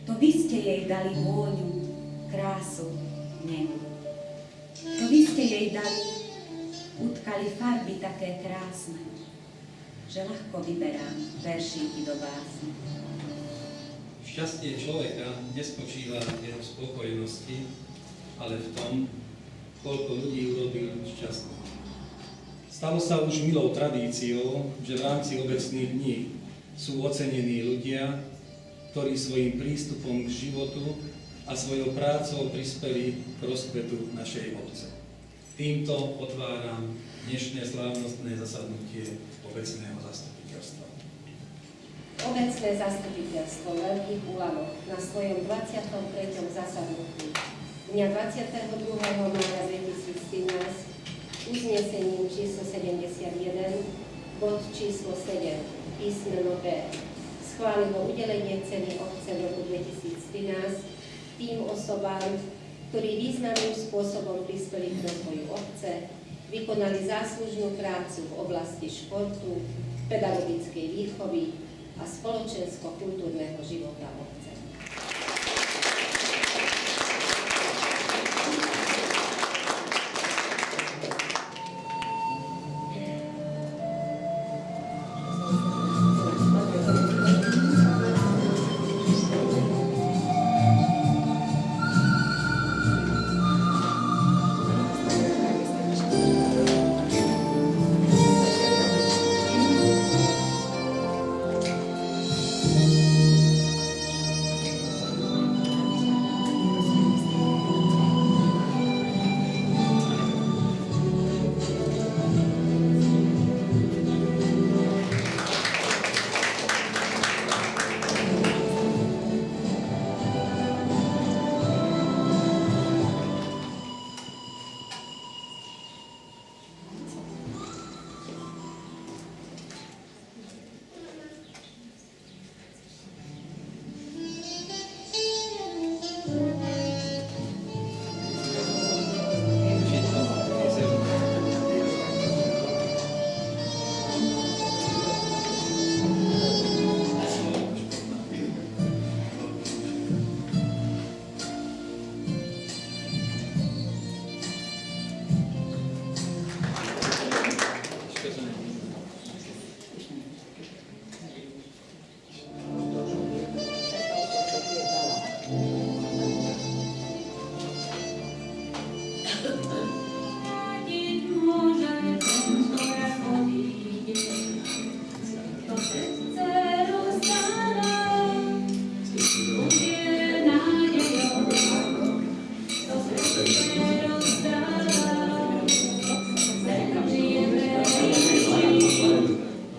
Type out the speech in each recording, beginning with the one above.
To vy ste jej dali vôňu, krásu, nemu. To vy ste jej dali, utkali farby také krásne, že ľahko vyberám veršíky do básne. Šťastie človeka nespočíva v jeho spokojnosti, ale v tom, koľko ľudí urobil šťastných. Stalo sa už milou tradíciou, že v rámci obecných dní sú ocenení ľudia, ktorí svojím prístupom k životu a svojou prácou prispeli k rozkvetu našej obce. Týmto otváram dnešné slávnostné zasadnutie obecného zastupiteľstva. Obecné zastupiteľstvo Veľkých Úlanov na svojom 23. zasadnutí dňa 22. mája 2013 uznesením číslo 71, bod číslo 7, písmeno B, schválilo udelenie ceny obce v roku 2013 tým osobám, ktorí významným spôsobom prispeli k rozvoju obce, vykonali záslužnú prácu v oblasti športu, pedagogickej výchovy a spoločensko-kultúrneho života obce.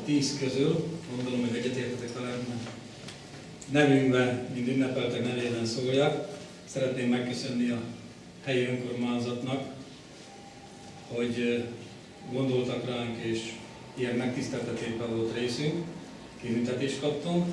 Tíz közül, gondolom, hogy egyetértetek talán nevünkben, mint ünnepeltek nevében szóljak. Szeretném megköszönni a helyi önkormányzatnak, hogy gondoltak ránk, és ilyen megtiszteltetésben volt részünk, kitüntetést kaptunk.